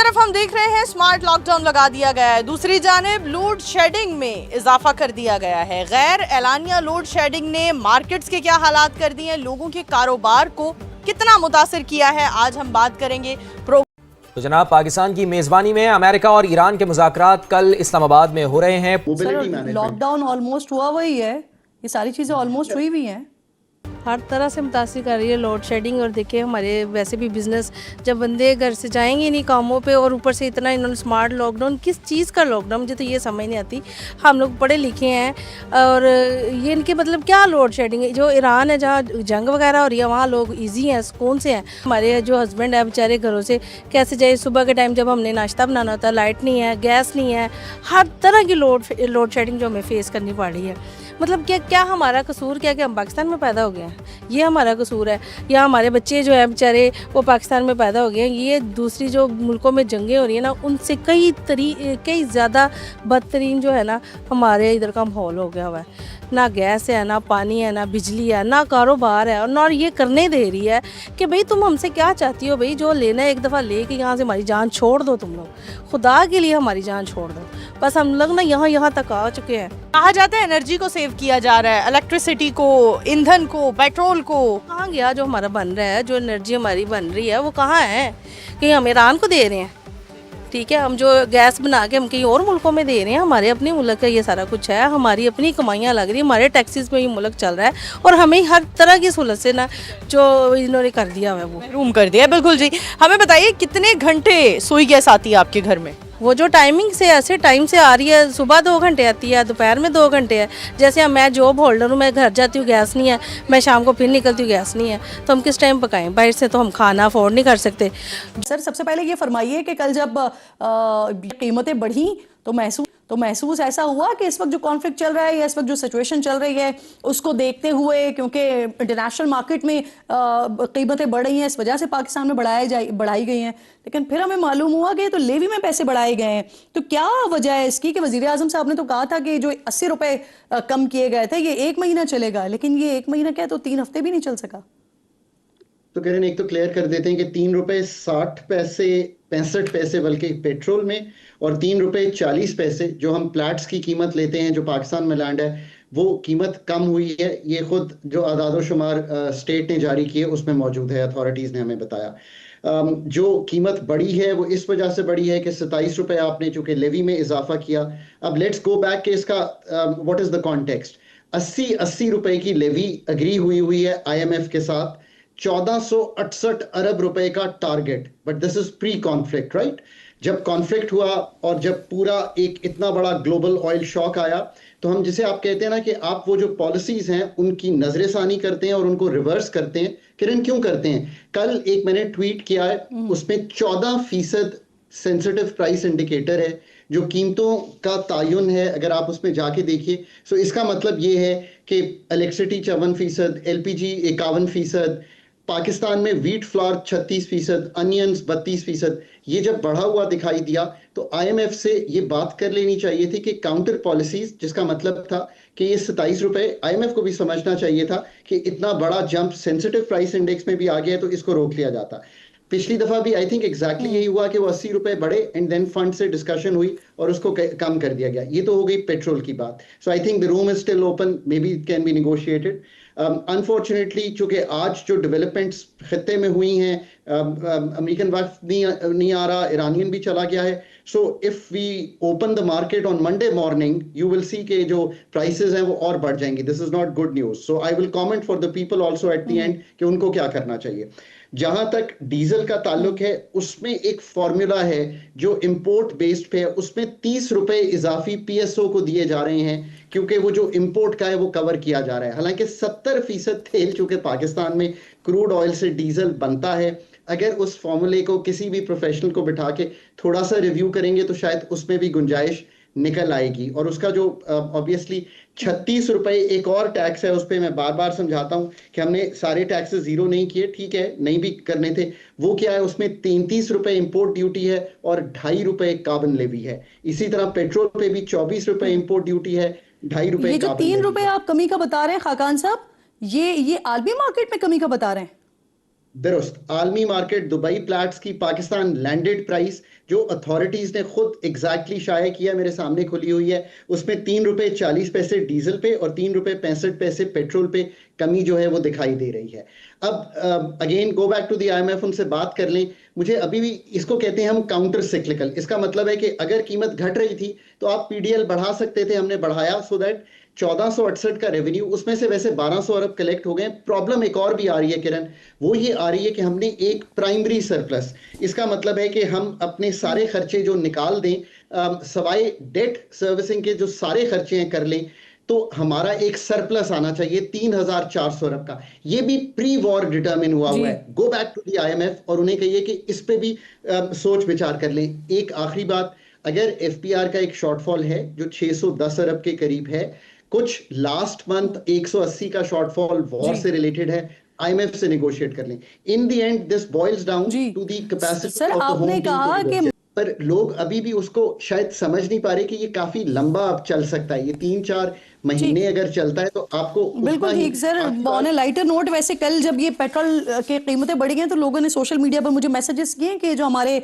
तरफ हम देख रहे हैं स्मार्ट लॉकडाउन लगा दिया गया है, दूसरी जानिब लोड शेडिंग में इजाफा कर दिया गया है। गैर एलानिया लोड शेडिंग ने मार्केट्स के क्या हालात कर दिए हैं, लोगों के कारोबार को कितना मुतासिर किया है, आज हम बात करेंगे। तो जनाब, पाकिस्तान की मेजबानी में अमेरिका और ईरान के मुज़ाकरात कल इस्लामाबाद में हो रहे हैं। लॉकडाउन ऑलमोस्ट हुआ वही है, ये सारी चीजें ऑलमोस्ट हुई भी हैं। हर तरह से मुतासिर कर रही है लोड शेडिंग। और देखिए हमारे वैसे भी बिज़नेस, जब बंदे घर से जाएंगे नहीं कामों पे, और ऊपर से इतना इन्होंने स्मार्ट लॉकडाउन, किस चीज़ का लॉकडाउन, मुझे तो ये समझ नहीं आती। हम लोग पढ़े लिखे हैं और ये इनके मतलब क्या लोड शेडिंग है। जो ईरान है जहाँ जंग वगैरह हो रही है वहाँ लोग ईजी हैं, सुकून से हैं। हमारे जो हस्बैंड है बेचारे घरों से कैसे जाए, सुबह के टाइम जब हमने नाश्ता बनाना होता है, लाइट नहीं है, गैस नहीं है, हर तरह की लोड शेडिंग जो हमें फेस करनी पड़ रही है। मतलब क्या हमारा कसूर क्या कि हम पाकिस्तान में पैदा हो गए हैं, ये हमारा कसूर है, या हमारे बच्चे जो है बेचारे वो पाकिस्तान में पैदा हो गए हैं। ये दूसरी जो मुल्कों में जंगें हो रही हैं ना, उनसे कई ज़्यादा बदतरीन जो है ना हमारे इधर का माहौल हो गया हुआ है। ना गैस है, ना पानी है, ना बिजली है, ना कारोबार है, और ना ये करने दे रही है कि भाई तुम हमसे क्या चाहती हो, भाई जो लेना है एक दफ़ा लेके यहाँ से हमारी जान छोड़ दो, तुम लोग खुदा के लिए हमारी जान छोड़ दो। बस हम लोग ना यहाँ तक आ चुके हैं। कहा जाता है एनर्जी को सेव किया जा रहा है, इलेक्ट्रिसिटी को, ईंधन को, पेट्रोल को। कहाँ गया जो हमारा बन रहा है, जो एनर्जी हमारी बन रही है वो कहाँ है? कहीं हम ईरान को दे रहे हैं, ठीक है, हम जो गैस बना के हम कहीं और मुल्कों में दे रहे हैं। हमारे अपने मुल्क का ये सारा कुछ है, हमारी अपनी कमाइयाँ लग रही है, हमारे टैक्सेस में ये मुल्क चल रहा है, और हमें हर तरह की सहूलत से ना जो इन्होंने कर दिया हुआ है वो रूम कर दिया। बिल्कुल जी, हमें बताइए कितने घंटे सुई गैस आती है आपके घर में? वो जो टाइमिंग से ऐसे टाइम से आ रही है, सुबह 2 घंटे आती है, दोपहर में 2 घंटे है। जैसे मैं जॉब होल्डर हूँ, मैं घर जाती हूँ गैस नहीं है, मैं शाम को फिर निकलती हूँ गैस नहीं है, तो हम किस टाइम पकाएं? बाहर से तो हम खाना अफोर्ड नहीं कर सकते। सर सबसे पहले ये फरमाइए कि कल जब कीमतें बढ़ी तो महसूस ऐसा हुआ कि इस वक्त जो कॉन्फ्लिक्ट चल रहा है या इस वक्त जो सिचुएशन चल रही है उसको देखते हुए, क्योंकि इंटरनेशनल मार्केट में कीमतें बढ़ रही हैं, इस वजह से पाकिस्तान में बढ़ाई गई हैं, लेकिन फिर हमें मालूम हुआ कि तो लेवी में पैसे बढ़ाए गए हैं। तो क्या वजह है इसकी कि वजीर आजम साहब ने तो कहा था कि जो 80 रुपए कम किए गए थे ये 1 महीना चलेगा, लेकिन ये 1 महीना क्या तो 3 हफ्ते भी नहीं चल सका। तो करें, एक तो क्लियर कर देते हैं कि 3 रुपए 60 पैसे 65 पैसे बल्कि पेट्रोल में, और 3 रुपए 40 पैसे जो हम प्लाट्स की कीमत लेते हैं जो पाकिस्तान में लैंड है, वो कीमत कम हुई है। ये खुद जो आदादो शुमार स्टेट ने जारी किए उसमें मौजूद है, अथॉरिटीज़ ने हमें बताया। जो कीमत बढ़ी है वो इस वजह से बढ़ी है कि 27 रुपए आपने चूंकि लेवी में इजाफा किया। अब लेट्स गो बैक कि इसका व्हाट इज द कॉन्टेक्स्ट। 80 रुपए की लेवी अग्री हुई है IMF के साथ, 1468 अरब रुपए का target, but this is pre conflict, right? जब कॉन्फ्लिक्ट हुआ और जब पूरा एक इतना बड़ा ग्लोबल ऑयल शॉक आया, तो हम जिसे आप कहते हैं ना कि आप वो जो पॉलिसीज हैं उनकी नजरेसानी करते हैं और उनको रिवर्स करते हैं। किरण, क्यों करते हैं? कल एक मैंने ट्वीट किया है, उसमें 14% सेंसिटिव प्राइस इंडिकेटर है जो कीमतों का तायुन है, अगर आप उसमें जाके देखिए। सो इसका मतलब ये है कि इलेक्ट्रिसिटी 54%, LPG 51%, पाकिस्तान में व्हीट फ्लावर 36%, अनियंस 32%। ये जब बढ़ा हुआ दिखाई दिया तो IMF से ये बात कर लेनी चाहिए थी कि काउंटर पॉलिसीज, जिसका मतलब था कि ये 27 रुपए, IMF को भी समझना चाहिए था कि इतना बड़ा जंप सेंसिटिव प्राइस इंडेक्स में भी आ गया है, तो इसको रोक लिया जाता। पिछली दफा भी आई थिंक एग्जैक्टली यही हुआ कि वो 80 रुपए बढ़े एंड देन फंड से डिस्कशन हुई और उसको कम कर दिया गया। ये तो हो गई पेट्रोल की बात। So I think the room is still open, maybe it can be negotiated. Unfortunately चूंकि आज जो डेवलपमेंट्स खत्ते में हुई हैं, अमेरिकन वक्त नहीं आ रहा, ईरानियन भी चला गया है। So if we open the market on Monday morning, you will see के जो प्राइसेस हैं वो और बढ़ जाएंगी। This is not good news. So I will comment for the people also at the end कि उनको क्या करना चाहिए। जहां तक डीजल का ताल्लुक है, उसमें एक फॉर्मूला है जो इंपोर्ट बेस्ड पे है, उसमें 30 रुपए इजाफी PSO को दिए जा रहे हैं, क्योंकि वो जो इंपोर्ट का है वो कवर किया जा रहा है। हालांकि 70% तेल चूंकि पाकिस्तान में क्रूड ऑयल से डीजल बनता है, अगर उस फॉर्मूले को किसी भी प्रोफेशनल को बिठा के थोड़ा सा रिव्यू करेंगे तो शायद उसमें भी गुंजाइश निकल आएगी। और उसका जो ऑब्वियसली 36 रुपए एक और टैक्स है, उस पर मैं बार बार समझाता हूं कि हमने सारे टैक्सेस जीरो नहीं किए, ठीक है, नहीं भी करने थे। वो क्या है, उसमें 33 रुपए इंपोर्ट ड्यूटी है और 2.5 रुपए कार्बन लेवी है। इसी तरह पेट्रोल पे भी 24 रुपए इंपोर्ट ड्यूटी है, 2.5 रुपए। ये जो 3 रुपए आप कमी का बता रहे हैं खाकान साहब, ये आलमी मार्केट में कमी का बता रहे हैं? दुरुस्त। आलमी मार्केट दुबई प्लैट्स की पाकिस्तान लैंडेड प्राइस जो अथॉरिटीज ने खुद एग्जैक्टली शाया किया, मेरे सामने खुली हुई है, उसमें 3 रुपए 40 पैसे डीजल पे और 3 रुपए 65 पैसे पेट्रोल पे कमी जो है वो दिखाई दे रही है। अब again go back to the IMF, उनसे बात कर लें। मुझे अभी भी इसको कहते हैं हम काउंटर सिक्लिकल। इसका मतलब है कि अगर कीमत घट रही थी तो आप PDL बढ़ा सकते थे, हमने बढ़ाया सो दैट 1468 का रेवेन्यू, उसमें से वैसे 1200 अरब कलेक्ट हो गए। प्रॉब्लम एक और भी आ रही है किरण, वो ये आ रही है कि हमने एक प्राइमरी सरप्लस, इसका मतलब है कि हम अपने सारे खर्चे जो निकाल दें, सवाए डेट सर्विसिंग के जो सारे खर्चे हैं कर लें, तो हमारा एक सरप्लस आना चाहिए 3400 अरब का। ये भी प्री वॉर डिटरमिन हुआ हुआ है। Go back to the IMF और उन्हें कहिए कि इस पे भी सोच विचार कर लें। एक आखिरी बात, अगर FPR का एक शॉर्टफॉल है जो 610 अरब के करीब है, कुछ लास्ट मंथ 180 का शॉर्टफॉल वॉर से रिलेटेड है, IMF से नेगोशिएट कर लें। In the end this boils down to the capacity sir, of the home आपने कहा कि पर लोग अभी भी उसको शायद समझ नहीं पा रहे कि ये काफी लंबा अब चल सकता है। ये 3-4 महीने अगर चलता है तो आपको बिल्कुल ठीक sir. On A lighter note, वैसे कल जब ये पेट्रोल की कीमतें बढ़ी हैं तो लोगों ने सोशल मीडिया पर मुझे मैसेजेस किए कि जो हमारे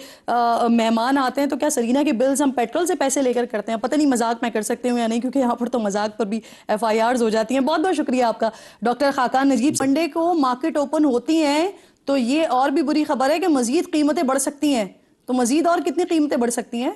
मेहमान आते हैं तो क्या सरीना के बिल्स हम पेट्रोल से पैसे लेकर करते हैं। पता नहीं मजाक मैं कर सकती हूँ या नहीं, क्योंकि यहाँ पर तो मजाक पर भी FIRs हो जाती हैं। बहुत बहुत शुक्रिया आपका डॉक्टर खाकान नजीब। संडे को मार्केट ओपन होती हैं तो ये और भी बुरी खबर है कि मजीद कीमतें बढ़ सकती हैं। तो मजीद और कितनी कीमतें बढ़ सकती हैं?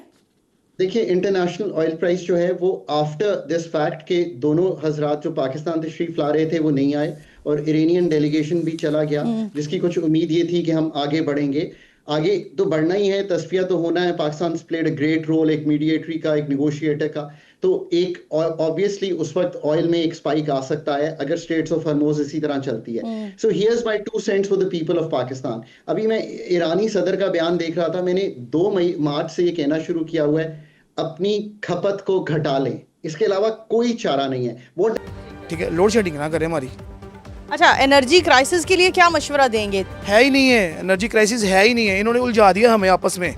देखिए, इंटरनेशनल ऑयल प्राइस जो है वो आफ्टर दिस फैक्ट के दोनों हजरात जो पाकिस्तान तशरीफ ला रहे थे वो नहीं आए और इरानियन डेलीगेशन भी चला गया, जिसकी कुछ उम्मीद ये थी कि हम आगे बढ़ेंगे। आगे तो बढ़ना ही है, तस्फिया तो होना है। Pakistan played a great role, एक मीडिएटरी का, एक नेगोशिएटर का। तो एक ऑब्वियसली उस वक्त ऑयल में एक स्पाइक आ सकता है अगर स्ट्रेट्स ऑफ हॉर्मुज़ इसी तरह चलती है। So here's my 2 cents for the people of Pakistan. अभी मैं ईरानी सदर का बयान देख रहा था, मैंने 2 मार्च से ये कहना शुरू किया हुआ है, अपनी खपत को घटा लें, इसके अलावा कोई चारा नहीं है। वो ठीक है, लोड शेडिंग ना करें हमारी। अच्छा, एनर्जी क्राइसिस के लिए क्या मशवरा देंगे? है ही नहीं है, एनर्जी क्राइसिस है ही नहीं है। इन्होंने उलझा दिया हमें आपस में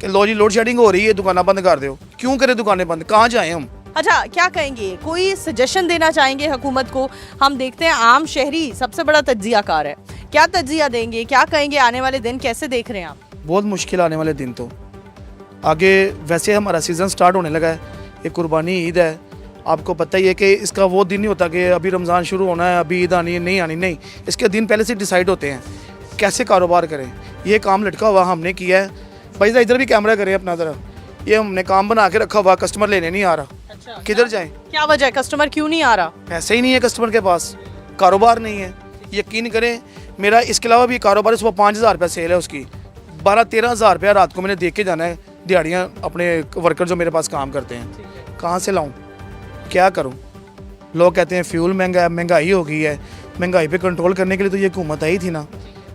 कि लो जी लोड शेडिंग हो रही है, दुकानें बंद कर दो। क्यों करें दुकानें बंद, कहाँ जाएं हम? अच्छा, क्या कहेंगे, कोई सजेशन देना चाहेंगे हुकूमत को? हम देखते हैं आम शहरी सबसे बड़ा तज्जियाकार है, क्या तज्जिया देंगे, क्या कहेंगे? आने वाले दिन कैसे देख रहे हैं आप? बहुत मुश्किल आने वाले दिन। तो आगे वैसे हमारा सीज़न स्टार्ट होने लगा है, एक कुर्बानी ईद है, आपको पता ही है कि इसका वो दिन नहीं होता कि अभी रमज़ान शुरू होना है, अभी ईद आनी है, नहीं आनी, नहीं, इसके दिन पहले से डिसाइड होते हैं कैसे कारोबार करें। ये काम लटका हुआ हमने किया है भाई, इधर भी कैमरा करें अपना तरफ। ये हमने काम बना के रखा हुआ, कस्टमर लेने नहीं आ रहा। अच्छा, किधर जाएं? क्या वजह है, कस्टमर क्यों नहीं आ रहा? पैसे ही नहीं है कस्टमर के पास, कारोबार नहीं है। यकीन करें, मेरा इसके अलावा भी कारोबार है, सुबह 5000 रुपये सेल है उसकी, 12-13 हज़ार रुपया रात को मैंने देख के जाना है दिहाड़ियाँ अपने वर्कर जो मेरे पास काम करते हैं। कहाँ से लाऊं, क्या करूं? लोग कहते हैं फ्यूल महंगा है, महंगाई हो गई है। महंगाई पे कंट्रोल करने के लिए तो ये हुकूमत आई थी ना,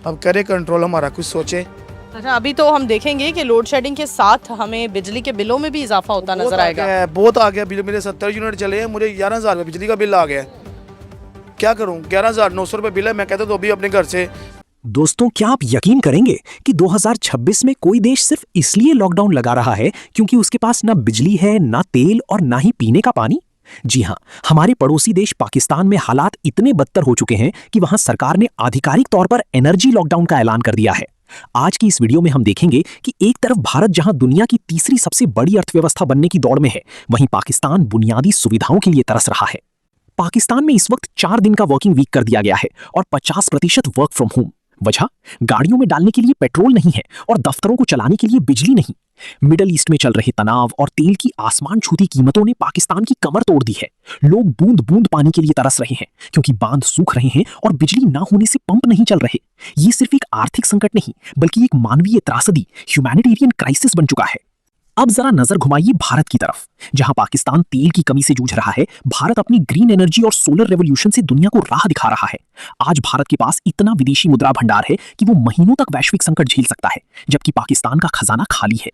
अब करे कंट्रोल, हमारा कुछ सोचे। अच्छा, अभी तो हम देखेंगे कि लोड शेडिंग के साथ हमें बिजली के बिलों में भी इजाफा होता नजर आएगा। बहुत आ गया बिल, मेरे 70 यूनिट चले हैं, मुझे 11,000 रुपये बिजली का बिल आ गया। क्या करूं, 11,900 रुपये बिल है। मैं कहता तो अभी अपने घर से। दोस्तों, क्या आप यकीन करेंगे कि 2026 में कोई देश सिर्फ इसलिए लॉकडाउन लगा रहा है क्योंकि उसके पास ना बिजली है, ना तेल और ना ही पीने का पानी? जी हां, हमारे पड़ोसी देश पाकिस्तान में हालात इतने बदतर हो चुके हैं कि वहां सरकार ने आधिकारिक तौर पर एनर्जी लॉकडाउन का ऐलान कर दिया है। आज की इस वीडियो में हम देखेंगे कि एक तरफ भारत जहां दुनिया की तीसरी सबसे बड़ी अर्थव्यवस्था बनने की दौड़ में है, वहीं पाकिस्तान बुनियादी सुविधाओं के लिए तरस रहा है। पाकिस्तान में इस वक्त 4 दिन का वर्किंग वीक कर दिया गया है और 50% वर्क फ्रॉम होम। वजह, गाड़ियों में डालने के लिए पेट्रोल नहीं है और दफ्तरों को चलाने के लिए बिजली नहीं। मिडल ईस्ट में चल रहे तनाव और तेल की आसमान छूती कीमतों ने पाकिस्तान की कमर तोड़ दी है। लोग बूंद बूंद पानी के लिए तरस रहे हैं क्योंकि बांध सूख रहे हैं और बिजली ना होने से पंप नहीं चल रहे। ये सिर्फ एक आर्थिक संकट नहीं बल्कि एक मानवीय त्रासदी, ह्यूमैनिटेरियन क्राइसिस बन चुका है। अब जरा नजर घुमाइए भारत की तरफ, जहां पाकिस्तान तेल की कमी से जूझ रहा है। भारत अपनी ग्रीन एनर्जी और सोलर रेवोल्यूशन से दुनिया को राह दिखा रहा है। आज भारत के पास इतना विदेशी मुद्रा भंडार है कि वो महीनों तक वैश्विक संकट झेल सकता है, जबकि पाकिस्तान का खजाना खाली है।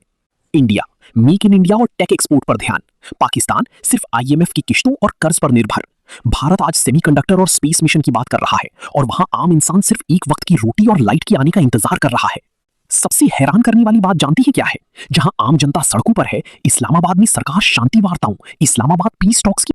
इंडिया, मेक इन इंडिया और टेक एक्सपोर्ट पर ध्यान। पाकिस्तान सिर्फ IMF की किश्तों और कर्ज पर निर्भर। भारत आज सेमीकंडक्टर और स्पेस मिशन की बात कर रहा है और वहां आम इंसान सिर्फ एक वक्त की रोटी और लाइट के आने का इंतजार कर रहा है। सबसे हैरान करने वाली बात जानती है क्या है? जहां आम जनता सड़कों पर है, इस्लामाबाद में सरकार शांति वार्ताओं, इस्लामाबाद पीस टॉक्स की